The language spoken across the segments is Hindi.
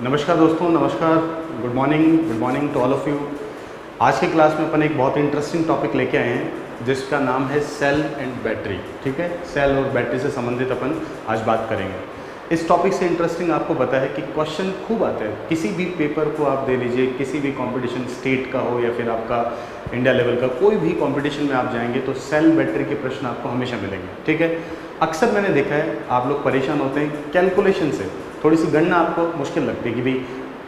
नमस्कार दोस्तों, नमस्कार। Good morning to all of you. आज की क्लास में अपन एक बहुत इंटरेस्टिंग टॉपिक लेके आए हैं जिसका नाम है सेल एंड बैटरी। ठीक है, सेल और बैटरी से संबंधित अपन आज बात करेंगे। इस टॉपिक से इंटरेस्टिंग आपको पता है कि क्वेश्चन खूब आते हैं। किसी भी पेपर को आप दे लीजिए, किसी भी कंपटीशन स्टेट का हो या फिर आपका इंडिया लेवल का कोई भी कंपटीशन में आप जाएंगे तो सेल बैटरी के प्रश्न आपको हमेशा मिलेंगे। ठीक है, अक्सर मैंने देखा है आप लोग परेशान होते हैं कैलकुलेशन से, थोड़ी सी गणना आपको मुश्किल लगती है कि भाई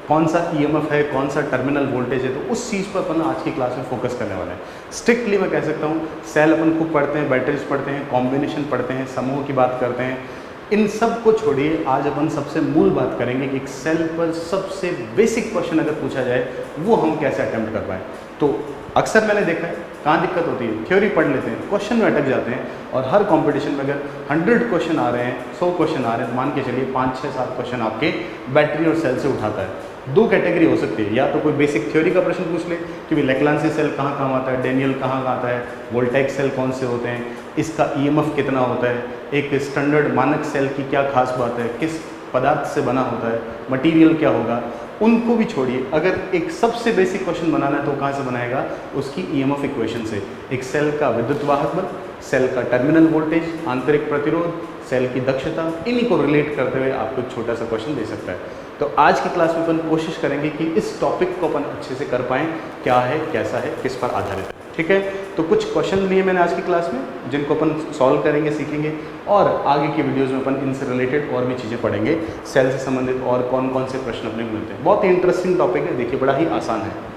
कौन सा ईएमएफ है, कौन सा टर्मिनल वोल्टेज है। तो उस चीज़ पर अपन आज की क्लास में फोकस करने वाले हैं। स्ट्रिक्टली मैं कह सकता हूँ सेल अपन खूब पढ़ते हैं, बैटरीज पढ़ते हैं, कॉम्बिनेशन पढ़ते हैं, समूह की बात करते हैं। इन सब को छोड़िए, आज अपन सबसे मूल बात करेंगे कि एक सेल पर सबसे बेसिक क्वेश्चन अगर पूछा जाए वो हम कैसे अटेम्प्ट कर पाएँ। तो अक्सर मैंने देखा है कहाँ दिक्कत होती है, थ्योरी पढ़ लेते हैं, क्वेश्चन में अटक जाते हैं और हर कंपटीशन में अगर 100 क्वेश्चन आ रहे हैं, 100 क्वेश्चन आ रहे हैं, मान के चलिए 5, 6, 7 क्वेश्चन आपके बैटरी और सेल से उठाता है। दो कैटेगरी हो सकती है, या तो कोई बेसिक थ्योरी का प्रश्न पूछ ले कि भाई लेक्लांसी सेल कहाँ काम आता है, डेनियल कहाँ आता है, वोल्टेक सेल कौन से होते हैं, इसका ईएमएफ कितना होता है, एक स्टैंडर्ड मानक सेल की क्या खास बात है, किस पदार्थ से बना होता है, मटेरियल क्या होगा, उनको भी छोड़िए। अगर एक सबसे बेसिक क्वेश्चन बनाना है तो कहाँ से बनाएगा, उसकी ईएमएफ इक्वेशन से। एक सेल का विद्युत वाहक बल, सेल का टर्मिनल वोल्टेज, आंतरिक प्रतिरोध, सेल की दक्षता, इन्हीं को रिलेट करते हुए आपको एक छोटा सा क्वेश्चन दे सकता है। तो आज की क्लास में अपन कोशिश करेंगे कि इस टॉपिक को अपन अच्छे से कर पाएँ, क्या है, कैसा है, किस पर आधारित है। ठीक है, तो कुछ क्वेश्चन लिए मैंने आज की क्लास में जिनको अपन सॉल्व करेंगे, सीखेंगे, और आगे की वीडियोस में अपन इनसे रिलेटेड और भी चीज़ें पढ़ेंगे। सेल से संबंधित और कौन कौन से प्रश्न अपने को मिलते हैं। बहुत ही इंटरेस्टिंग टॉपिक है, देखिए बड़ा ही आसान है।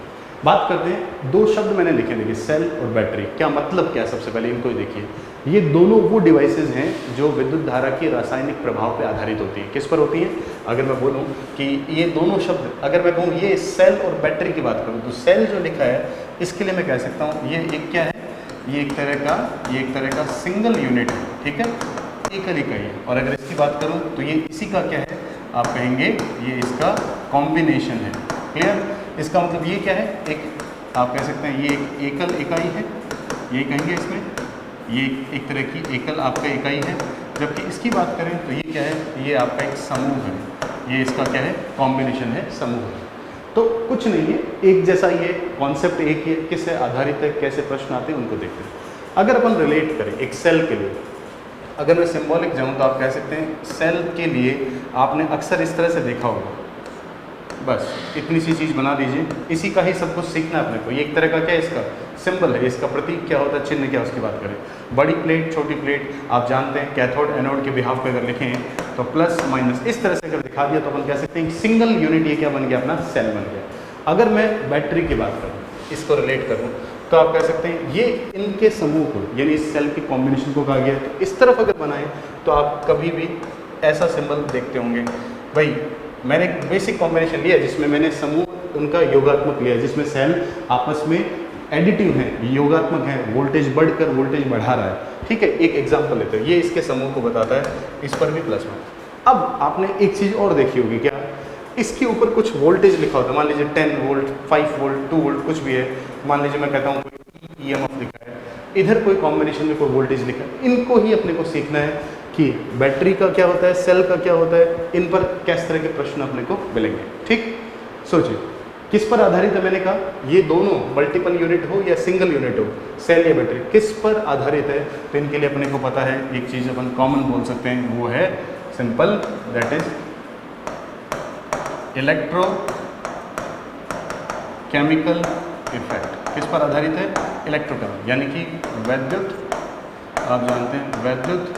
बात करते हैं, दो शब्द मैंने लिखे, देखिए सेल और बैटरी, क्या मतलब क्या है, सबसे पहले इनको ही देखिए। ये दोनों वो डिवाइसेस हैं जो विद्युत धारा के रासायनिक प्रभाव पर आधारित होती हैं। किस पर होती हैं? अगर मैं बोलूँ कि ये दोनों शब्द, अगर मैं कहूँ ये सेल और बैटरी की बात करूँ तो सेल जो लिखा है इसके लिए मैं कह सकता हूँ ये एक क्या है, ये एक तरह का सिंगल यूनिट है। ठीक है, एकल इकाई है। और अगर इसकी बात करूँ तो ये इसी का क्या है, आप कहेंगे ये इसका कॉम्बिनेशन है। क्लियर? इसका मतलब ये क्या है, एक आप कह सकते हैं ये एक एकल इकाई है, ये कहेंगे इसमें ये एक तरह की एकल आपका इकाई है। जबकि इसकी बात करें तो ये क्या है, ये आपका एक समूह है, ये इसका क्या है, कॉम्बिनेशन है, समूह है। तो कुछ नहीं है, एक जैसा ये कॉन्सेप्ट एक ही है। किससे आधारित है, कैसे प्रश्न आते हैं उनको देखते हैं। अगर अपन रिलेट करें एक सेल के लिए, अगर मैं सिंबॉलिक जाऊँ तो आप कह सकते हैं सेल के लिए आपने अक्सर इस तरह से देखा होगा, बस इतनी सी चीज़ बना दीजिए, इसी का ही सब कुछ सीखना है अपने को। ये एक तरह का क्या है, इसका सिंबल है, इसका प्रतीक क्या होता है, चिन्ह क्या है, उसकी बात करें। बड़ी प्लेट, छोटी प्लेट, आप जानते हैं कैथोड एनोड के बिहाफ पे अगर लिखें तो प्लस माइनस इस तरह से अगर दिखा दिया तो अपन कह सकते हैं सिंगल यूनिट ये क्या बन गया, अपना सेल बन गया। अगर मैं बैटरी की बात करूँ, इसको रिलेट करूँ तो आप कह सकते हैं ये इनके समूह को, यानी इस सेल के कॉम्बिनेशन को कहा गया। तो इस तरफ अगर बनाएं तो आप कभी भी ऐसा सिंबल देखते होंगे। भाई मैंने एक बेसिक कॉम्बिनेशन लिया जिसमें मैंने समूह उनका योगात्मक लिया, जिसमें सेल आपस में एडिटिव है, योगात्मक है, वोल्टेज बढ़कर वोल्टेज बढ़ा रहा है। ठीक है, एक एग्जांपल लेते हैं, ये इसके समूह को बताता है, इस पर भी प्लस में। अब आपने एक चीज़ और देखी होगी, क्या, इसके ऊपर कुछ वोल्टेज लिखा होता है, मान लीजिए 10 वोल्ट, 5 वोल्ट, 2 वोल्ट, कुछ भी है। मान लीजिए मैं कहता हूँ कोई ईएमएफ लिखा है, इधर कोई कॉम्बिनेशन में कोई वोल्टेज लिखा है। इनको ही अपने को सीखना है कि बैटरी का क्या होता है, सेल का क्या होता है, इन पर किस तरह के प्रश्न अपने को मिलेंगे। ठीक, सोचिए किस पर आधारित है। मैंने कहा ये दोनों मल्टीपल यूनिट हो या सिंगल यूनिट हो, सेल या बैटरी, किस पर आधारित है। तो इनके लिए अपने को पता है एक चीज़ अपन कॉमन बोल सकते हैं, वो है simple, that is electro chemical effect. किस पर आधारित है, इलेक्ट्रोकेमिकल, यानी कि वैद्युत, आप जानते हैं वैद्युत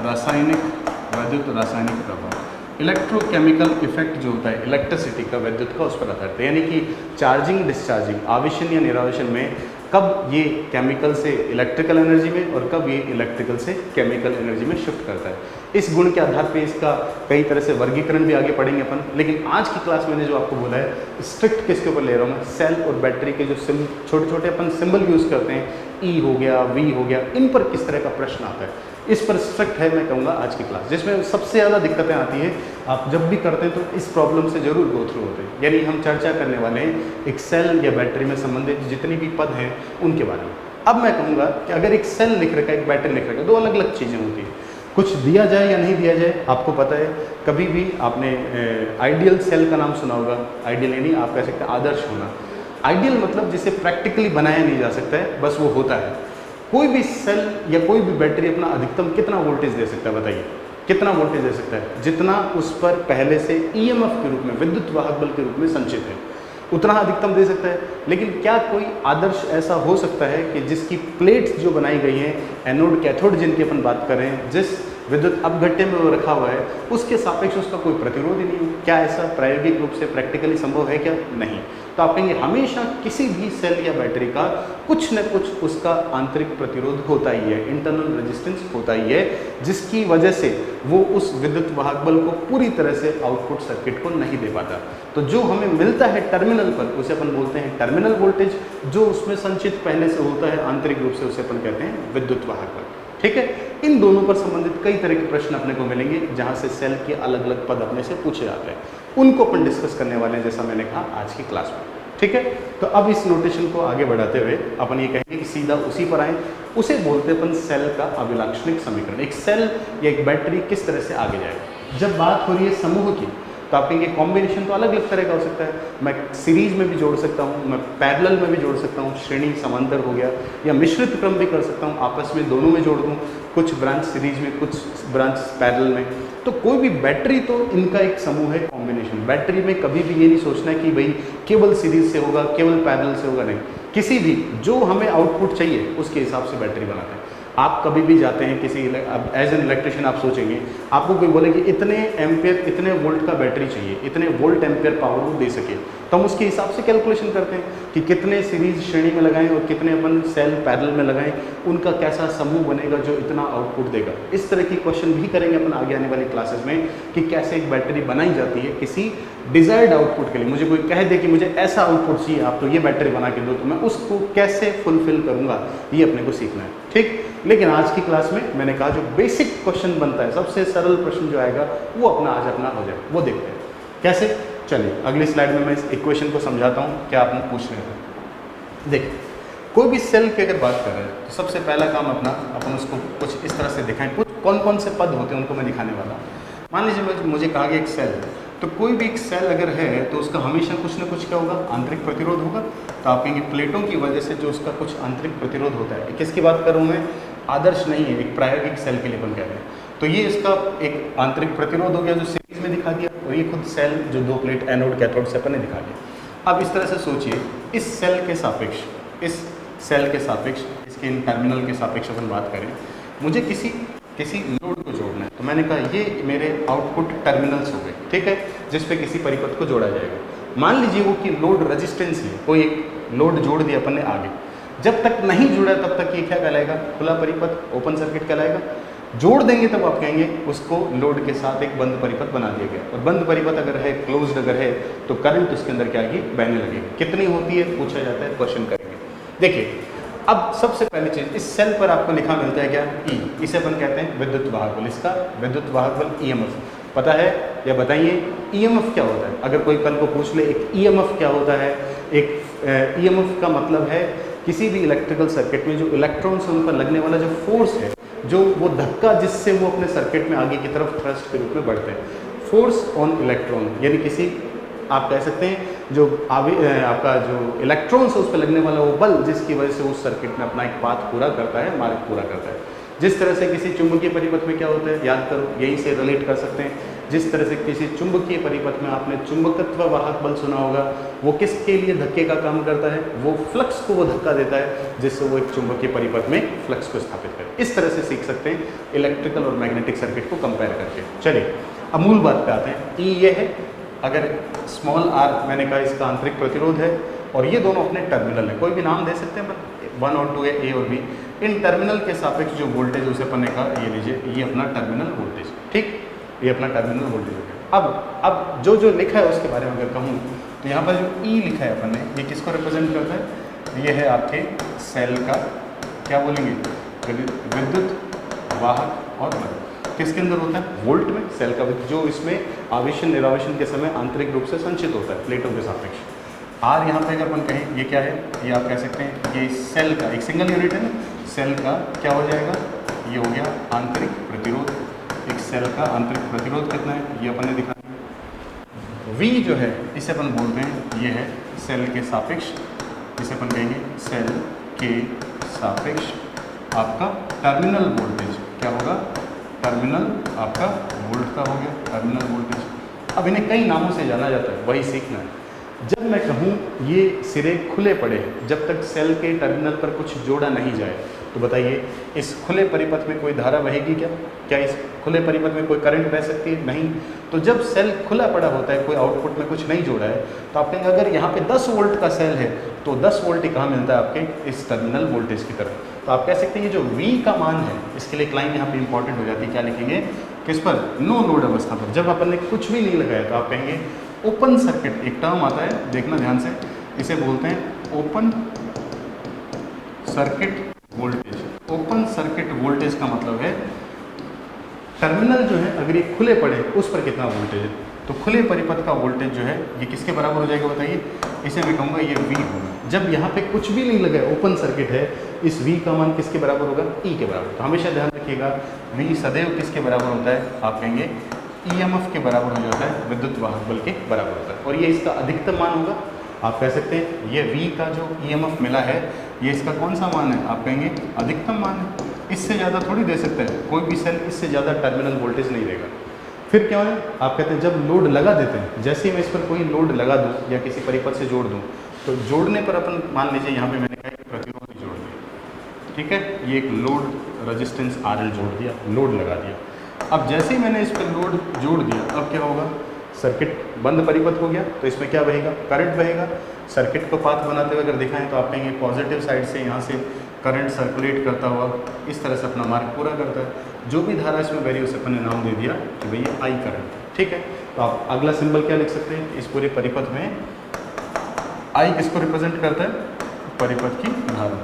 रासायनिक प्रभाव। इलेक्ट्रोकेमिकल इफेक्ट जो होता है इलेक्ट्रिसिटी का, विद्युत का, उस पर आधारित है। यानी कि चार्जिंग डिस्चार्जिंग, आवेशन या निरावेशन में कब ये केमिकल से इलेक्ट्रिकल एनर्जी में और कब ये इलेक्ट्रिकल से केमिकल एनर्जी में शिफ्ट करता है। इस गुण के आधार पे इसका कई तरह से वर्गीकरण भी आगे पढ़ेंगे अपन। लेकिन आज की क्लास मैंने जो आपको बोला है, स्ट्रिक्ट किसके ऊपर ले रहा हूँ मैं, सेल और बैटरी के जो छोटे छोटे अपन सिंबल यूज़ करते हैं, ई हो गया, वी हो गया, इन पर किस तरह का प्रश्न आता है, इस पर स्ट्रिक्ट है मैं कहूँगा आज की क्लास। जिसमें सबसे ज़्यादा दिक्कतें आती हैं, आप जब भी करते हैं तो इस प्रॉब्लम से जरूर गो थ्रू होते हैं। यानी हम चर्चा करने वाले हैं एक सेल या बैटरी में संबंधित जितनी भी पद हैं उनके बारे में। अब मैं कहूँगा कि अगर एक सेल लिख रखा है, एक बैटरी लिख रखा है, दो अलग अलग चीज़ें होती हैं। कुछ दिया जाए या नहीं दिया जाए, आपको पता है कभी भी आपने आइडियल सेल का नाम सुना होगा। आइडियल यानी आप कह सकते हैं आदर्श होना। आइडियल मतलब जिसे प्रैक्टिकली बनाया नहीं जा सकता है, बस वो होता है। कोई भी सेल या कोई भी बैटरी अपना अधिकतम कितना वोल्टेज दे सकता है, बताइए कितना वोल्टेज दे सकता है? जितना उस पर पहले से ईएमएफ के रूप में, विद्युत वाहक बल के रूप में संचित है, उतना अधिकतम दे सकता है। लेकिन क्या कोई आदर्श ऐसा हो सकता है कि जिसकी प्लेट्स जो बनाई गई हैं, एनोड कैथोड जिनकी अपन बात कर रहे हैं, जिस विद्युत अपघट्य में वो रखा हुआ है उसके सापेक्ष उसका कोई प्रतिरोध ही नहीं हो? क्या ऐसा प्रायोगिक रूप से प्रैक्टिकली संभव है क्या? नहीं। तो आप कहेंगे हमेशा किसी भी सेल या बैटरी का कुछ न कुछ उसका आंतरिक प्रतिरोध होता ही है, इंटरनल रेजिस्टेंस होता ही है, जिसकी वजह से वो उस विद्युत वाहक बल को पूरी तरह से आउटपुट सर्किट को नहीं दे पाता। तो जो हमें मिलता है टर्मिनल पर उसे अपन बोलते हैं टर्मिनल वोल्टेज, जो उसमें संचित पहले से होता है आंतरिक रूप से उसे अपन कहते हैं विद्युत वाहक बल। ठीक है, इन दोनों पर संबंधित कई तरह के प्रश्न अपने को मिलेंगे जहां से सेल के अलग अलग पद अपने से पूछे जाते हैं, उनको अपन डिस्कस करने वाले हैं जैसा मैंने कहा आज की क्लास में। ठीक है, तो अब इस नोटेशन को आगे बढ़ाते हुए अपन ये कहेंगे कि सीधा उसी पर आए। उसे बोलते हैं अपन सेल का अभिलाक्षणिक समीकरण। एक सेल या एक बैटरी किस तरह से आगे जाएगा। जब बात हो रही है समूह की तो आप कहेंगे कॉम्बिनेशन तो अलग अलग तरह का हो सकता है। मैं सीरीज में भी जोड़ सकता हूँ, मैं पैरेलल में भी जोड़ सकता हूँ, श्रेणी समांतर हो गया, या मिश्रित क्रम भी कर सकता हूँ, आपस में दोनों में जोड़ दूँ, कुछ ब्रांच सीरीज में कुछ ब्रांच पैरेलल में। तो कोई भी बैटरी तो इनका एक समूह है, कॉम्बिनेशन। बैटरी में कभी भी ये नहीं सोचना है कि भाई केवल सीरीज से होगा, केवल पैरेलल से होगा, नहीं। किसी भी जो हमें आउटपुट चाहिए उसके हिसाब से बैटरी बनाते हैं। आप कभी भी जाते हैं किसी, अब एज एन इलेक्ट्रिशियन आप सोचेंगे, आपको कोई बोले कि इतने एम्पियर इतने वोल्ट का बैटरी चाहिए, इतने वोल्ट एम्पियर पावर वो दे सके, तो हम उसके हिसाब से कैलकुलेशन करते हैं कि कितने सीरीज श्रेणी में लगाएं और कितने अपन सेल पैरेलल में लगाएं, उनका कैसा समूह बनेगा जो इतना आउटपुट देगा। इस तरह की क्वेश्चन भी करेंगे अपन आगे आने वाली क्लासेस में कि कैसे एक बैटरी बनाई जाती है किसी डिजायर्ड आउटपुट के लिए। मुझे कोई कह दे कि मुझे ऐसा आउटपुट चाहिए, आप तो ये बैटरी बना के दो, तो मैं उसको कैसे फुलफिल करूँगा, ये अपने को सीखना है। ठीक, लेकिन आज की क्लास में मैंने कहा जो बेसिक क्वेश्चन बनता है, सबसे सरल प्रश्न जो आएगा वो अपना आज अपना हो जाए, वो देखते हैं कैसे। चलिए अगली स्लाइड में मैं इस इक्वेशन को समझाता हूँ क्या आपने पूछ रहे थे। देखिए, कोई भी सेल की अगर बात कर रहे हैं तो सबसे पहला काम अपना अपन उसको कुछ इस तरह से दिखाएं। कुछ कौन कौन से पद होते हैं उनको मैं दिखाने वाला हूँ। मान लीजिए मुझे कहा गया एक सेल है, तो कोई भी एक सेल अगर है तो उसका हमेशा कुछ ना कुछ क्या होगा, आंतरिक प्रतिरोध होगा। तो आप कहेंगे प्लेटों की वजह से जो उसका कुछ आंतरिक प्रतिरोध होता है। किसकी बात करूँ मैं, आदर्श नहीं है, एक प्रायोगिक सेल के लिए अपन कह रहे हैं। तो ये इसका एक आंतरिक प्रतिरोध हो गया जो सीरीज में दिखा दिया, और ये खुद सेल जो दो प्लेट एनोड कैथोड से अपन ने दिखा दिया। अब इस तरह से सोचिए, इस सेल के सापेक्ष, इस सेल के सापेक्ष, इसके इन टर्मिनल के सापेक्ष अपन बात करें, मुझे किसी लोड को जोड़ना है। तो मैंने कहा ये मेरे आउटपुट टर्मिनल्स हो गए, ठीक है, जिस पे किसी परिपथ को जोड़ा जाएगा। मान लीजिए वो कि लोड रेजिस्टेंस है, कोई एक लोड जोड़ दिया अपन ने आगे, जब तक नहीं जुड़ा तब तक ये क्या कहलाएगा, खुला परिपथ, ओपन सर्किट कहलाएगा। जोड़ देंगे तब आप कहेंगे उसको लोड के साथ एक बंद परिपथ बना दिया गया। और बंद परिपथ अगर है, क्लोज्ड अगर है, तो करंट उसके अंदर क्या आएगी, बहने लगेगी। कितनी होती है पूछा जाता है, क्वेश्चन करेंगे। देखिए, अब सबसे पहली चीज, इस सेल पर आपको लिखा मिलता है क्या, ई, इसे अपन कहते हैं विद्युत वाहक बल। इसका विद्युत वाहक बल ईएमएफ पता है या बताइए, ईएमएफ क्या होता है। अगर कोई कल को पूछ ले एक ईएमएफ क्या होता है, एक ईएमएफ का मतलब है किसी भी इलेक्ट्रिकल सर्किट में जो इलेक्ट्रॉन्स हैं उन पर लगने वाला जो फोर्स है, जो वो धक्का जिससे वो अपने सर्किट में आगे की तरफ थ्रस्ट के रूप में बढ़ते हैं, फोर्स ऑन इलेक्ट्रॉन। यानी किसी, आप कह सकते हैं जो आपका जो इलेक्ट्रॉन्स है उस पर लगने वाला वो बल, जिसकी वजह से उस सर्किट में अपना एक पाथ पूरा करता है, मार्ग पूरा करता है। जिस तरह से किसी चुंबकीय परिपथ में क्या होता है, याद करो, यहीं से रिलेट कर सकते हैं। जिस तरह से किसी चुंबकीय परिपथ में आपने चुंबकत्व वाहक बल सुना होगा, वो किसके लिए धक्के का काम करता है, वो फ्लक्स को वो धक्का देता है जिससे वो एक चुंबकीय परिपथ में फ्लक्स को स्थापित करे। इस तरह से सीख सकते हैं इलेक्ट्रिकल और मैग्नेटिक सर्किट को कंपेयर करके। चलिए अब मूल बात पे आते हैं। ई ये है, अगर स्मॉल आर मैंने कहा इसका आंतरिक प्रतिरोध है, और ये दोनों अपने टर्मिनल है। कोई भी नाम दे सकते हैं, 1 और 2 है, ए और बी। इन टर्मिनल के सापेक्ष जो वोल्टेज उसे अपन ने कहा, ये लीजिए, ये अपना टर्मिनल वोल्टेज, ठीक, ये अपना टर्मिनल वोल्टेज हो गया। अब जो लिखा है उसके बारे में अगर कहूँ तो यहाँ पर जो ई लिखा है अपन ने, ये किसको रिप्रेजेंट करता है, ये है आपके सेल का, क्या बोलेंगे, विद्युत वाहक और बल। किसके अंदर होता है, वोल्ट में, सेल का जो इसमें आवेशन निरावेशन के समय आंतरिक रूप से संचित होता है प्लेटों के सापेक्ष। आर यहाँ पे अगर अपन कहें, ये क्या है, ये आप कह सकते हैं ये सेल का एक सिंगल यूनिट है ना, सेल का क्या हो जाएगा, ये हो गया आंतरिक प्रतिरोध। सेल का आंतरिक प्रतिरोध कितना है ये अपन ने दिखा दिया। V जो है इसे अपन बोलते हैं ये है सेल के सापेक्ष, इसे अपन कहेंगे सेल के सापेक्ष आपका टर्मिनल वोल्टेज। क्या होगा? टर्मिनल आपका वोल्ट का हो गया, टर्मिनल वोल्टेज। अब इन्हें कई नामों से जाना जाता है, वही सीखना है। जब मैं कहूँ ये सिरे खुले पड़े, जब तक सेल के टर्मिनल पर कुछ जोड़ा नहीं जाए, तो बताइए इस खुले परिपथ में कोई धारा बहेगी क्या? क्या इस खुले परिपथ में कोई करंट बह सकती है? नहीं। तो जब सेल खुला पड़ा होता है, कोई आउटपुट में कुछ नहीं जोड़ा है, तो आप कहेंगे अगर यहाँ पे 10 वोल्ट का सेल है तो 10 वोल्ट ही कहाँ मिलता है? आपके इस टर्मिनल वोल्टेज की तरफ। तो आप कह सकते हैं जो V का मान है, इसके लिए एक लाइन यहाँ पे इंपॉर्टेंट हो जाती है। क्या लिखेंगे? किस पर? नो लोड अवस्था पर। जब अपन ने कुछ भी नहीं लगाया तो आप कहेंगे ओपन सर्किट। एक टर्म आता है, देखना ध्यान से, इसे बोलते हैं open circuit voltage. Open circuit voltage का मतलब है टर्मिनल जो है अगर ये खुले पड़े उस पर कितना वोल्टेज है। तो खुले परिपथ का वोल्टेज जो है ये किसके बराबर हो जाएगा बताइए? इसे मैं कहूँगा ये V होगा। जब यहाँ पे कुछ भी नहीं लगा, ओपन सर्किट है, इस V का मान किसके बराबर होगा? E के बराबर। तो हमेशा ध्यान रखिएगा V सदैव किसके बराबर होता है? आप कहेंगे EMF के बराबर हो जाता है, विद्युत वाहक बल के बराबर होता है। और ये इसका अधिकतम मान होगा। आप कह सकते हैं ये V का जो EMF मिला है ये इसका कौन सा मान है? आप कहेंगे अधिकतम मान है। इससे ज़्यादा थोड़ी दे सकते हैं, कोई भी सेल इससे ज़्यादा टर्मिनल वोल्टेज नहीं देगा। फिर क्या है? आप कहते हैं जब लोड लगा देते हैं, जैसे ही मैं इस पर कोई लोड लगा दूँ या किसी परिपथ से जोड़ दूँ, तो जोड़ने पर अपन मान लीजिए यहाँ पे मैंने कहा प्रतिरोध जोड़ दिया, ठीक है, ये एक लोड रेजिस्टेंस RL जोड़ दिया, लोड लगा दिया। अब जैसे ही मैंने इस पर लोड जोड़ दिया, अब क्या होगा? सर्किट बंद परिपथ हो गया, तो इसमें क्या बहेगा? करंट बहेगा। सर्किट को पाथ बनाते हुए अगर दिखाएं तो आप कहेंगे पॉजिटिव साइड से यहाँ से करंट सर्कुलेट करता हुआ इस तरह से अपना मार्ग पूरा करता है। जो भी धारा इसमें बह रही है उसे अपन ने नाम दे दिया कि भाई ये I करंट, ठीक है। तो आप अगला सिंबल क्या लिख सकते हैं? इस पूरे परिपथ में I किसको रिप्रेजेंट करता है? परिपथ की धारा।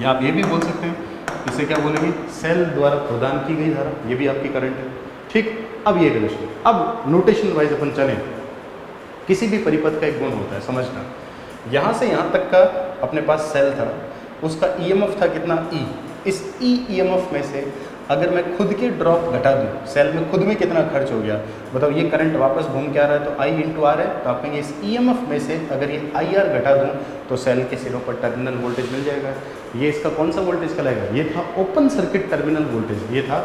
या आप ये भी बोल सकते हैं, इसे क्या बोलेंगे? सेल द्वारा प्रदान की गई धारा, ये भी आपकी करंट है, ठीक। अब ये कंडीशन, अब नोटेशन वाइज अपन चलें। किसी भी परिपथ का एक गुण होता है, समझना। यहाँ से यहाँ तक का अपने पास सेल था, उसका EMF था कितना? E। इस EMF में से अगर मैं खुद के ड्रॉप घटा दूँ, सेल में खुद में कितना खर्च हो गया, बताओ। ये करंट वापस घूम के आ रहा है तो I × R है, तो आप कहेंगे इस EMF में से अगर ये IR घटा दूँ तो सेल के सिरों पर टर्मिनल वोल्टेज मिल जाएगा। ये इसका कौन सा वोल्टेज कहलाएगा? ये था ओपन सर्किट टर्मिनल वोल्टेज, ये था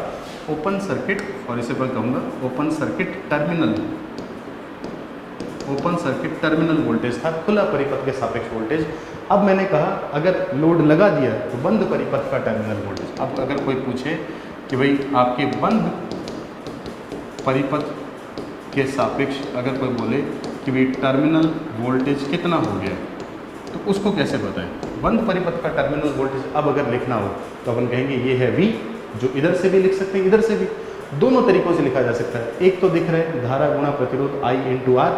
ओपन सर्किट, और इसे मैं कहूँगा open circuit terminal. Open circuit terminal voltage था, खुला परिपथ के सापेक्ष वोल्टेज। अब मैंने कहा अगर लोड लगा दिया तो बंद परिपथ का टर्मिनल वोल्टेज। अब अगर कोई पूछे कि भाई आपके बंद परिपथ के सापेक्ष अगर कोई बोले कि भाई टर्मिनल वोल्टेज कितना हो गया, तो उसको कैसे बताएं? बंद परिपथ का टर्मिनल वोल्टेज अब अगर लिखना हो तो अपन कहेंगे ये है V, जो इधर से भी लिख सकते हैं, इधर से भी, दोनों तरीकों से लिखा जा सकता है। एक तो दिख रहा है धारा गुणा प्रतिरोध I × R,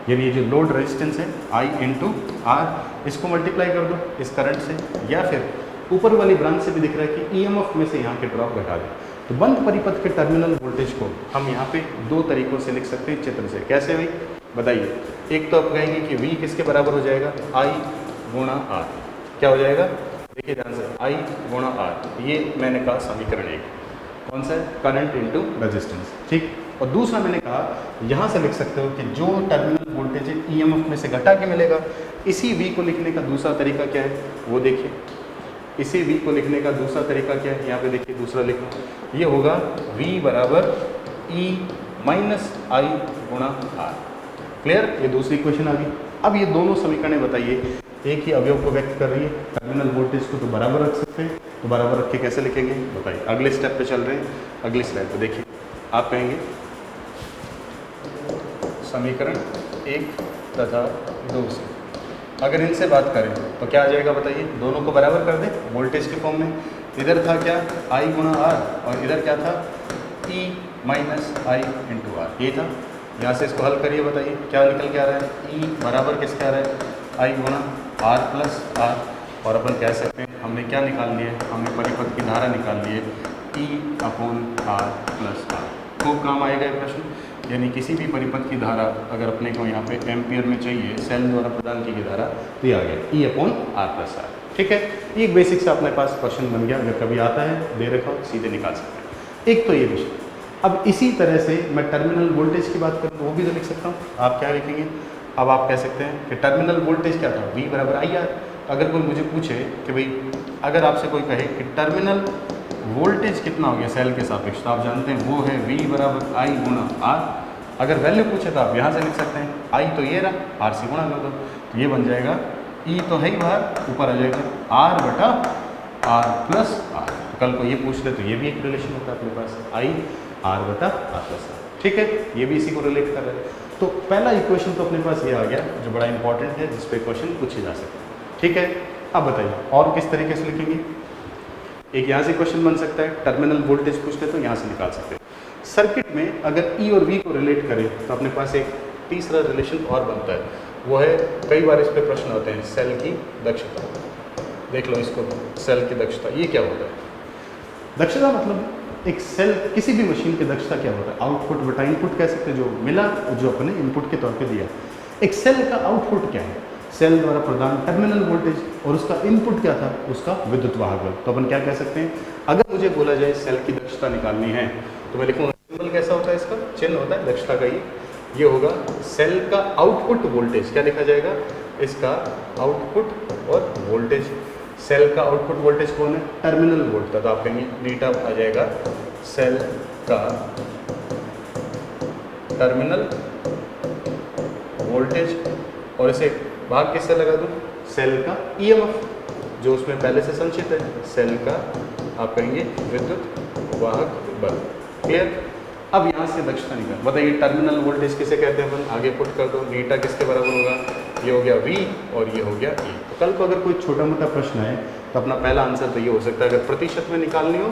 यानी ये जो लोड रेजिस्टेंस है I × R, इसको मल्टीप्लाई कर दो इस करंट से, या फिर ऊपर वाली ब्रांच से भी दिख रहा है कि EMF में से यहाँ के ड्रॉप घटा दें। तो बंद परिपथ के टर्मिनल वोल्टेज को हम यहाँ पे दो तरीकों से लिख सकते हैं चित्र से। कैसे भाई बताइए? एक तो आप कहेंगे कि V किसके बराबर हो जाएगा? I × R। क्या हो जाएगा? देखिए ध्यान से, I × R, ये मैंने कहा समीकरण 1, कौन सा है? करंट इंटू रेजिस्टेंस, ठीक। और दूसरा मैंने कहा यहाँ से लिख सकते हो कि जो टर्मिनल वोल्टेज EMF में से घटा के मिलेगा। इसी V को लिखने का दूसरा तरीका क्या है वो देखिए। इसी V को लिखने का दूसरा तरीका क्या है? यहाँ पे देखिए, दूसरा लिखो, ये होगा V बराबर E - I × R। क्लियर? ये दूसरी इक्वेशन आ गई। अब ये दोनों समीकरणें बताइए एक ही अवयव को व्यक्त कर रही है। टर्मिनल वोल्टेज को तो बराबर रख सकते हैं, तो बराबर रख के कैसे लिखेंगे बताइए? अगले स्टेप पे चल रहे हैं, अगली स्लाइड पे देखिए। आप कहेंगे समीकरण 1 तथा 2 से अगर इनसे बात करें तो क्या आ जाएगा बताइए? दोनों को बराबर कर दें वोल्टेज के फॉर्म में। इधर था क्या? I × R, और इधर क्या था? E - I × R, ये था। यहाँ से इसको हल करिए, बताइए क्या निकल के आ रहा है? E बराबर किसके आ रहा है? I × R + R। और अपन कह सकते हैं हमने क्या निकाल लिया? हमने परिपथ की धारा निकाल ली है E/R + R। खूब काम आएगा ये प्रश्न। यानी किसी भी परिपथ की धारा अगर अपने को यहाँ पे एम्पियर में चाहिए, सेल द्वारा प्रदान की गई धारा, तो ये आ गया E/R + R, ठीक है। ये एक बेसिक सा अपने पास क्वेश्चन बन गया। अगर कभी आता है दे रखा हो सीधे निकाल सकते हैं। एक तो ये विषय। अब इसी तरह से मैं टर्मिनल वोल्टेज की बात करूँ तो वो भी तो लिख सकता हूँ। आप क्या लिखेंगे, अब आप कह सकते हैं कि टर्मिनल वोल्टेज क्या था, V बराबर आई आर। अगर कोई मुझे पूछे कि भाई, अगर आपसे कोई कहे कि टर्मिनल वोल्टेज कितना हो गया सेल के सापेक्ष, तो आप जानते हैं वो है V बराबर आई गुणा आर। अगर वैल्यू पूछे तो आप यहाँ से लिख सकते हैं, आई तो ये रहा, आर से गुणा कर दो, तो ये बन जाएगा ई तो है ही बाहर, ऊपर आ जाएगा आर बटा आर प्लस आर। कल को ये पूछ ले तो ये भी एक रिलेशन होता है अपने पास, आई आर बटा आर प्लस आर। ठीक है, ये भी इसी को रिलेट कर रहा है। तो पहला इक्वेशन तो अपने पास ये आ गया जो बड़ा इंपॉर्टेंट है, जिस पे क्वेश्चन पूछे जा सकते हैं। ठीक है, अब बताइए और किस तरीके से लिखेंगे। एक यहाँ से क्वेश्चन बन सकता है, टर्मिनल वोल्टेज पूछते तो यहाँ से निकाल सकते हैं। सर्किट में अगर ई और वी को रिलेट करें तो अपने पास एक तीसरा रिलेशन और बनता है, वो है, कई बार इस पे प्रश्न होते हैं, सेल की दक्षता। देख लो इसको, सेल की दक्षता ये क्या होता है। दक्षता मतलब एक सेल, किसी भी मशीन की दक्षता क्या होता है, आउटपुट बटा इनपुट कह सकते हैं, जो मिला जो अपने इनपुट के तौर पे दिया। एक सेल का आउटपुट क्या है, सेल द्वारा प्रदान टर्मिनल वोल्टेज, और उसका इनपुट क्या था, उसका विद्युत वाहक बल। तो अपन क्या कह सकते हैं, अगर मुझे बोला जाए सेल की दक्षता निकालनी है तो मैं लिखूंगा, सिंबल कैसा होता है, इसका चिन्ह होता है दक्षता का, ये होगा सेल का आउटपुट वोल्टेज। क्या लिखा जाएगा, इसका आउटपुट और वोल्टेज। सेल का आउटपुट वोल्टेज कौन है, टर्मिनल वोल्ट था, तो आप कहेंगे नीटा आ जाएगा सेल का टर्मिनल वोल्टेज, और इसे भाग किससे लगा दूं, सेल का ईएमएफ जो उसमें पहले से संचित है, सेल का आप कहेंगे विद्युत वाहक बल। क्लियर। अब यहाँ से दक्षता निकाल, बताइए टर्मिनल वोल्टेज किसे कहते हैं अपन, आगे पुट कर दो, नीटा किसके बराबर होगा, ये हो गया V और ये हो गया E। तो कल को अगर कोई छोटा मोटा प्रश्न है तो अपना पहला आंसर तो ये हो सकता है, अगर प्रतिशत में निकालनी हो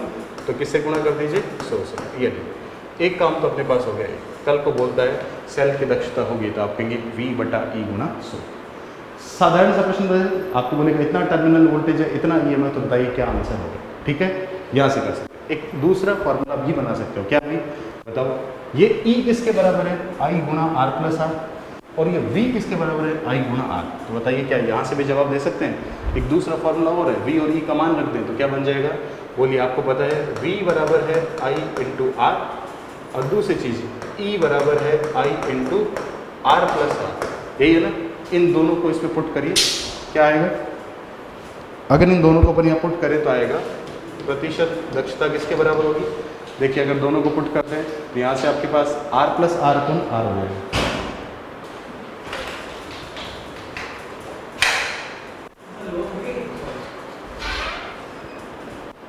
तो किससे गुणा कर दीजिए, 100 से। ये नहीं, एक काम तो अपने पास हो गया है। कल को बोलता है सेल की दक्षता होगी तो आप कहेंगे V बटा E गुणा 100। साधारण सा प्रश्न बताइए, आपको बोलेगा इतना टर्मिनल वोल्टेज है, इतना ईएमएफ, तो बताइए क्या आंसर होगा। ठीक है, यहाँ से कर सकते हैं। एक दूसरा फॉर्मूला भी बना सकते हो, क्या भी बताओ, ये E किसके बराबर है, I गुणा आर प्लस आर, और ये V किसके बराबर है, I गुणा आर। तो बताइए क्या यहाँ से भी जवाब दे सकते हैं। एक दूसरा फॉर्मूला और है, V और E का मान रख दें तो क्या बन जाएगा, बोलिए, आपको पता है V बराबर है I इंटू आर, और दूसरी चीज़ E बराबर है I into R plus R, यही है ना। इन दोनों को इसमें पुट करिए, क्या आएगा, अगर इन दोनों को अपन यहाँ पुट करें तो आएगा प्रतिशत दक्षता किसके बराबर होगी। देखिए अगर दोनों को पुट करते हैं तो यहाँ से आपके पास R plus R upon R हो जाएगा।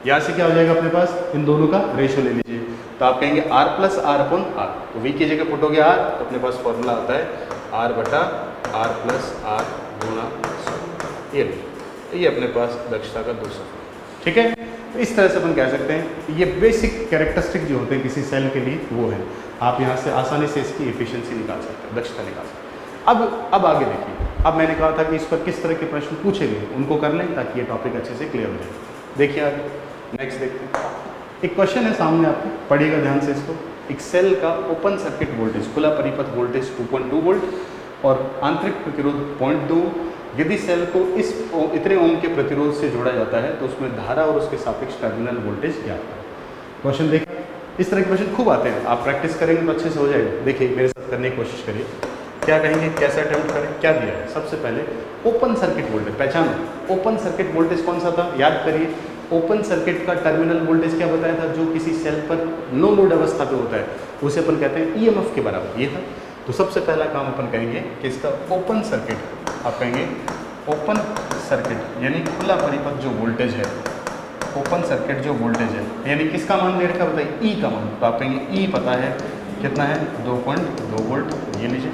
यहाँ से क्या हो जाएगा अपने पास, इन दोनों का रेशियो ले लीजिए, तो आप कहेंगे R plus R upon R, तो V की जगह पुट हो गया R, तो अपने पास फॉर्मूला आता है R बटा आर प्लस आर गुणा 100। ये अपने पास दक्षता का दूसरा। ठीक है, तो इस तरह से अपन कह सकते हैं, ये बेसिक कैरेक्टरिस्टिक जो होते हैं किसी सेल के लिए वो है। आप यहाँ से आसानी से इसकी एफिशिएंसी निकाल सकते हैं, दक्षता निकाल सकते हैं। अब आगे देखिए, अब मैंने कहा था कि इस पर किस तरह के प्रश्न पूछे गए उनको कर लें ताकि ये टॉपिक अच्छे से क्लियर हो जाए। देखिए आगे नेक्स्ट देखते हैं, एक क्वेश्चन है सामने, आपको पढ़िएगा ध्यान से इसको। एक सेल का ओपन सर्किट वोल्टेज, खुला परिपथ वोल्टेज 2.2 वोल्ट और आंतरिक प्रतिरोध 0.2। यदि सेल को इस इतने ओम के प्रतिरोध से जोड़ा जाता है तो उसमें धारा और उसके सापेक्ष टर्मिनल वोल्टेज ज्ञात करें। क्वेश्चन देखिए, इस तरह के क्वेश्चन खूब आते हैं, आप प्रैक्टिस करेंगे तो अच्छे से हो जाएगा। देखिए मेरे साथ करने की कोशिश करिए, क्या कहेंगे, कैसे अटेम्प्ट करें। क्या दिया है, सबसे पहले ओपन सर्किट वोल्टेज, पहचानो ओपन सर्किट वोल्टेज कौन सा था, याद करिए। ओपन सर्किट का टर्मिनल वोल्टेज क्या बताया था, जो किसी सेल पर नो लोड अवस्था पे होता है उसे अपन कहते हैं ईएमएफ के बराबर, ये था। तो सबसे पहला काम अपन कहेंगे कि इसका ओपन सर्किट, आप कहेंगे ओपन सर्किट यानी खुला परिपथ जो वोल्टेज है, ओपन सर्किट जो वोल्टेज है यानी किसका मान दे रखा बताइए, ई का मान। तो आप कहेंगे ई पता है कितना है, 2.2 वोल्ट, ये लीजिए।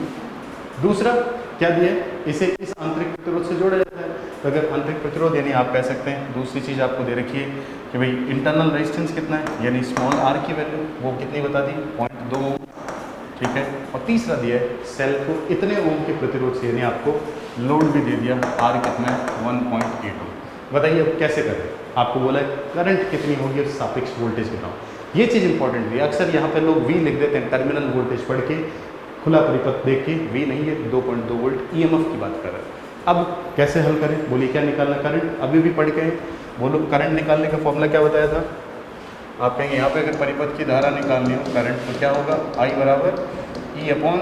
दूसरा क्या दिया है, इसे इस आंतरिक प्रतिरोध से जोड़ा जाता है। तो अगर आंतरिक प्रतिरोध यानी आप कह सकते हैं, दूसरी चीज़ आपको दे रखी है कि भाई इंटरनल रेजिस्टेंस कितना है, यानी स्मॉल आर की वैल्यू वो कितनी बता दी, 0.2 ओम। ठीक है, और तीसरा दिया है सेल को इतने ओम के प्रतिरोध से, यानी आपको लोड भी दे दिया, आर कितना है 1.8 ओम। बताइए अब कैसे करें, आपको बोला है करंट कितनी होगी और सापेक्ष वोल्टेज कितना हो। ये चीज़ इंपॉर्टेंट है, अक्सर यहाँ पे लोग V लिख देते हैं, टर्मिनल वोल्टेज पढ़ के खुला परिपथ देख के, V नहीं है 2.2 वोल्ट ईएमएफ की बात कर रहे हैं। अब कैसे हल करें, बोलिए क्या निकालना, करंट अभी भी पढ़ के बोलो, करंट निकालने का फॉर्मूला क्या बताया था, आप कहेंगे यहाँ पे अगर परिपथ की धारा निकालनी हो करंट तो क्या होगा, I बराबर E upon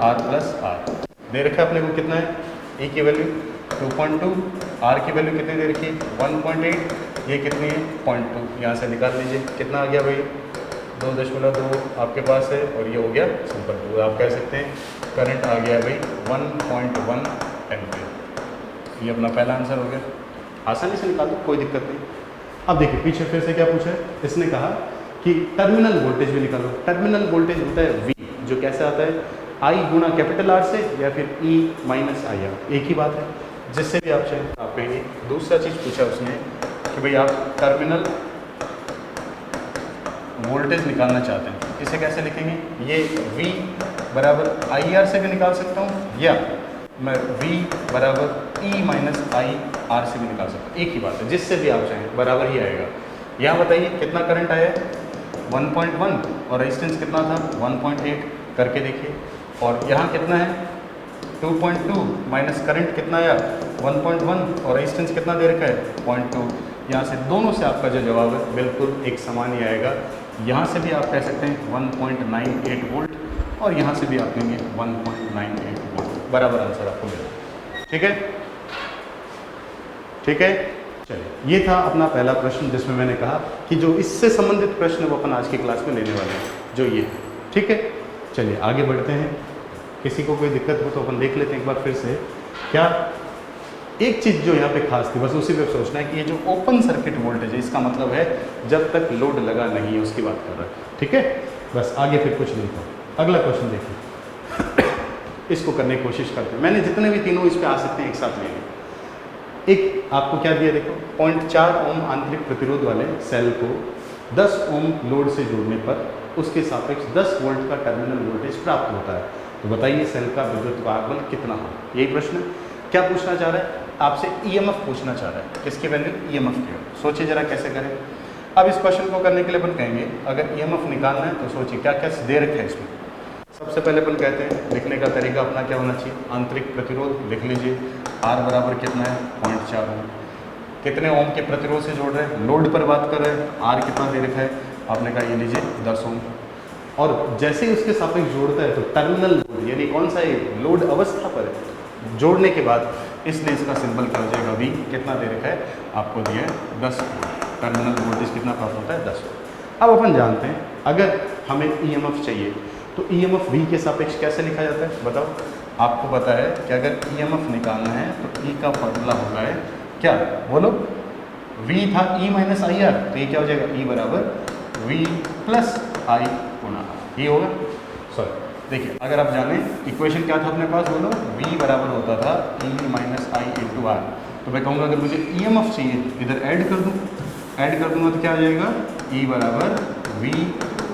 R plus R. दे रखा है अपने को कितना है, E की वैल्यू 2.2, R की वैल्यू कितनी दे रखी है 1.8, ये कितनी है 0.2। यहाँ से निकाल लीजिए कितना आ गया भाई 2.2 आपके पास है और ये हो गया सिंपल 2। आप कह सकते हैं करंट आ गया भाई 1.1 एम्पीयर। ये अपना पहला आंसर हो गया, आसानी से निकाल दो, कोई दिक्कत नहीं। अब देखिए पीछे फिर से क्या पूछा है, इसने कहा कि टर्मिनल वोल्टेज भी निकालो। टर्मिनल वोल्टेज होता है V, जो कैसे आता है I गुणा कैपिटल R से या फिर E माइनस आई आर, एक ही बात है। जिससे भी आप चाहें आप कहेंगे। दूसरा चीज़ पूछा उसने कि भाई आप टर्मिनल वोल्टेज निकालना चाहते हैं, इसे कैसे लिखेंगे, ये V बराबर IR से भी निकाल सकता हूँ या मैं V बराबर E माइनस आई आर से भी निकाल सकता हूँ, एक ही बात है। जिससे भी आप चाहें बराबर ही आएगा। यहाँ बताइए कितना करंट आया 1.1 और रेजिस्टेंस कितना था 1.8, करके देखिए। और यहाँ कितना है 2.2 माइनस करंट कितना आया 1.1 और रेजिस्टेंस कितना दे रखा है 0.2। यहाँ से दोनों से आपका जो जवाब है बिल्कुल एक समान ही आएगा। यहाँ से भी आप कह सकते हैं 1.98 वोल्ट और यहाँ से भी आप कहेंगे 1.98 वोल्ट, बराबर आंसर आपको मिलेगा। ठीक है, ठीक है। चलिए ये था अपना पहला प्रश्न जिसमें मैंने कहा कि जो इससे संबंधित प्रश्न है वो अपन आज की क्लास में लेने वाले हैं, जो ये है। ठीक है, चलिए आगे बढ़ते हैं। किसी को कोई दिक्कत हो तो अपन देख लेते हैं एक बार फिर से। क्या एक चीज़ जो यहाँ पे खास थी, बस उसी पे सोचना है कि ये जो ओपन सर्किट वोल्टेज है इसका मतलब है जब तक लोड लगा नहीं है उसकी बात कर रहा है। ठीक है, बस आगे फिर कुछ नहीं था। अगला क्वेश्चन देखिए, इसको करने की कोशिश करते हैं। मैंने जितने भी तीनों इस पर आ सकते हैं एक साथ ले लें। एक आपको क्या दिया देखो, 0.4 ओम आंतरिक प्रतिरोध वाले सेल को 10 ओम लोड से जोड़ने पर उसके सापेक्ष 10 वोल्ट का टर्मिनल वोल्टेज प्राप्त होता है। तो बताइए सेल का विद्युत बल कितना हो, यही प्रश्न है। क्या पूछना चाह रहा है आपसे, ईएमएफ पूछना चाह रहा है। किसकी वैल्यू, ईएमएफ की। सोचिए जरा कैसे करें। अब इस क्वेश्चन को करने के लिए अपन कहेंगे अगर ईएमएफ निकालना है तो सोचिए क्या क्या दे रखे हैं इसमें। सबसे पहले अपन कहते हैं लिखने का तरीका अपना क्या होना चाहिए, आंतरिक प्रतिरोध लिख लीजिए। R बराबर कितना है 0.4 ओम। कितने ओम के प्रतिरोध से जोड़ रहे हैं, लोड पर बात कर रहे हैं। R कितना दे रखा है, आपने कहा ये लीजिए 10 ओम। और जैसे ही उसके सापेक्ष जोड़ता है तो टर्मिनल लोड यानी कौन सा है, लोड अवस्था पर है। जोड़ने के बाद इसलिए इसका सिंबल क्या हो जाएगा, V कितना दे रखा है आपको दिया है 10 वोल्ट। टर्मिनल वोल्टेज कितना प्राप्त होता है 10 वोल्ट। अब अपन जानते हैं अगर हमें ईएमएफ चाहिए तो ईएमएफ V के सापेक्ष कैसे लिखा जाता है बताओ। आपको पता है कि अगर ईएमएफ निकालना है तो E का फॉर्मूला होगा है क्या, बोलो। V था E माइनस आई आर, तो ये क्या हो जाएगा, E बराबर V प्लस आई गुणा R, ये होगा। सॉरी देखिए अगर आप जाने इक्वेशन क्या था अपने पास, बोलो V बराबर होता था E minus I into R. तो मैं कहूँगा अगर मुझे ईएमएफ चाहिए इधर ऐड कर दूँगा तो क्या आ जाएगा, E बराबर V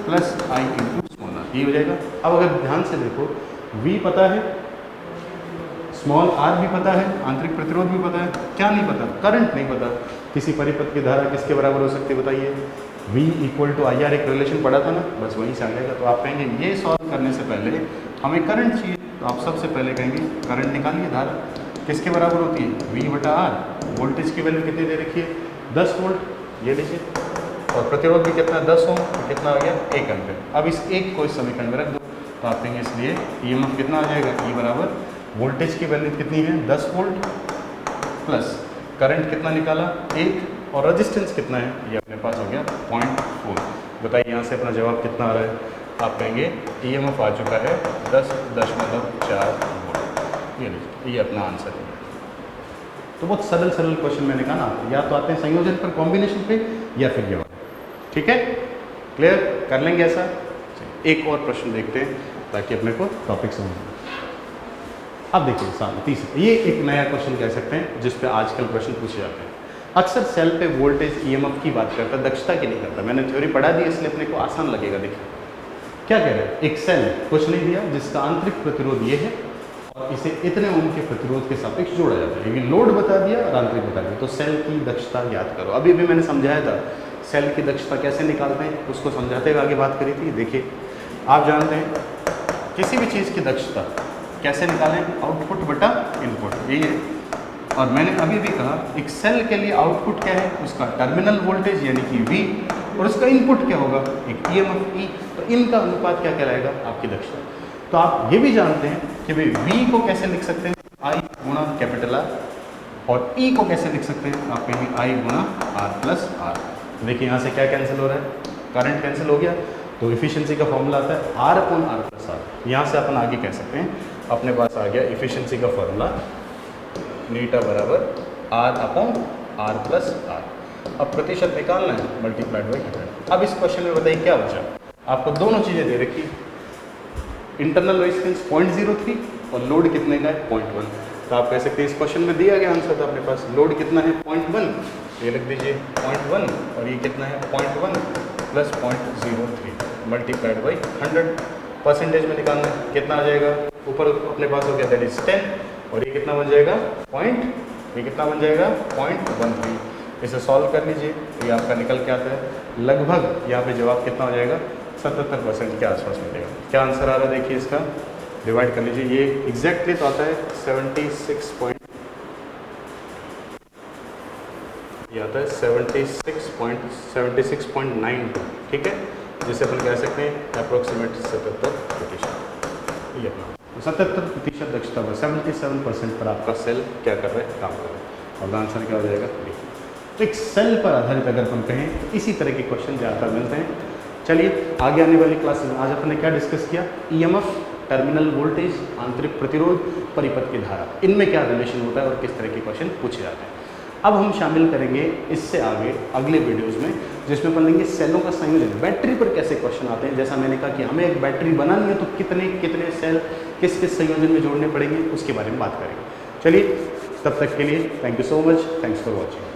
plus I into small R, ये हो जाएगा। अब अगर ध्यान से देखो V पता है, स्मॉल r भी पता है, आंतरिक प्रतिरोध भी पता है, क्या नहीं पता, करंट नहीं पता। किसी परिपथ की धारा किसके बराबर हो सकती है बताइए, V equal to I R, एक रिलेशन पढ़ा था ना, बस वहीं से आ जाएगा। तो आप कहेंगे ये सॉल्व करने से पहले हमें करंट चाहिए, तो आप सबसे पहले कहेंगे करंट निकालिए। धारा किसके बराबर होती है, V बटा R। वोल्टेज की वैल्यू कितनी दे रखी है 10 वोल्ट, ये लीजिए। और प्रतिरोध भी कितना 10 ओम, तो कितना आ गया 1 एम्पीयर। अब इस एक को इस समीकरण में रख दो तो आप कहेंगे इसलिए ईएमएफ कितना आ जाएगा, E बराबर वोल्टेज की वैल्यू कितनी है 10 वोल्ट प्लस करंट कितना निकाला 1 और रेजिस्टेंस कितना है, ये अपने पास हो गया 0.4। बताइए यहाँ से अपना जवाब कितना आ रहा है, आप कहेंगे ईएमएफ आ चुका है 10.4 वोल्ट। ये लीजिए, ये अपना आंसर है। तो बहुत सरल क्वेश्चन मैंने कहा ना, या तो आते हैं संयोजन पर, कॉम्बिनेशन पे, या फिर ये वाला। ठीक है, क्लियर कर लेंगे ऐसा। एक और प्रश्न देखते हैं ताकि अपने को टॉपिक समझ में। अब देखिए सामने तीसरा, ये एक नया क्वेश्चन कह सकते हैं जिस पे आजकल प्रश्न पूछे जाते हैं। अक्सर सेल पे वोल्टेज ईएमएफ की बात करता है, दक्षता की नहीं करता। मैंने थ्योरी पढ़ा दी इसलिए अपने को आसान लगेगा। देखिए क्या कह रहे हैं, एक सेल कुछ नहीं दिया जिसका आंतरिक प्रतिरोध ये है और इसे इतने ओम के प्रतिरोध के सापेक्ष जोड़ा जाता है, लेकिन लोड बता दिया और आंतरिक बता दिया। तो सेल की दक्षता याद करो। अभी भी मैंने समझाया था सेल की दक्षता कैसे निकालते हैं, उसको समझाते हुए आगे बात करी थी। देखिए आप जानते हैं किसी भी चीज़ की दक्षता कैसे निकालें, आउटपुट बटा इनपुट, यही है। और मैंने अभी भी कहा एक सेल के लिए आउटपुट क्या है, उसका टर्मिनल वोल्टेज यानी कि V और उसका इनपुट क्या होगा, एक EMF E। तो इनका अनुपात क्या कहलाएगा, आपकी दक्षता। तो आप ये भी जानते हैं कि भाई V को कैसे लिख सकते हैं, I गुणा कैपिटल R, और E को कैसे लिख सकते हैं, आप कहेंगे I गुणा R प्लस R। देखिए यहाँ से क्या कैंसिल हो रहा है, करंट कैंसिल हो गया, तो इफिशियंसी का फॉर्मूला आता है R upon R plus R। यहाँ से अपन आगे कह सकते हैं, अपने पास आ गया इफिशियंसी का फॉर्मूला नीटा बराबर R upon R plus R। अब प्रतिशत निकालना है, मल्टीप्लाइड बाई 100। अब इस क्वेश्चन में बताइए क्या बचा, आपको दोनों चीज़ें दे रखी, इंटरनल रेजिस्टेंस 0.03 और लोड कितने का है 0.1। तो आप कह सकते हैं इस क्वेश्चन में दिया गया आंसर था अपने पास, लोड कितना है 0.1, ये लिख दीजिए 0.1, और ये कितना है 0.1 प्लस 0.03 मल्टीप्लाइड बाई 100। परसेंटेज में निकालना है, कितना आ जाएगा, ऊपर अपने पास हो गया दैट इज 10, और ये कितना बन जाएगा ये कितना बन जाएगा 0.13। इसे सॉल्व कर लीजिए, ये आपका निकल के आता है लगभग, यहाँ पे जवाब कितना हो जाएगा 77% के आसपास मिलेगा। क्या आंसर आ रहा है देखिए, इसका डिवाइड कर लीजिए, ये एग्जैक्टली तो आता है 76 ये आता है 76.92, ठीक है, जिसे अपन कह सकते हैं अप्रोक्सीमेट 77%। ये अपना 77% दक्षता पर 77% पर आपका सेल क्या कर रहा है, काम कर रहा है, और आंसर क्या हो जाएगा B। तो एक सेल पर आधारित अगर हम कहें तो इसी तरह के क्वेश्चन ज़्यादातर मिलते हैं। चलिए आगे आने वाली क्लासेस में आज अपन ने क्या डिस्कस किया, EMF, टर्मिनल वोल्टेज, आंतरिक प्रतिरोध, परिपथ की धारा, इनमें क्या रिलेशन होता है और किस तरह के क्वेश्चन पूछे जाते हैं। अब हम शामिल करेंगे इससे आगे अगले वीडियोस में, जिसमें अपन लेंगे सेलों का संयोजन, बैटरी पर कैसे क्वेश्चन आते हैं। जैसा मैंने कहा कि हमें एक बैटरी बनानी है तो कितने कितने सेल किस किस संयोजन में जोड़ने पड़ेंगे, उसके बारे में बात करेंगे। चलिए तब तक के लिए thank you so much, thanks for watching.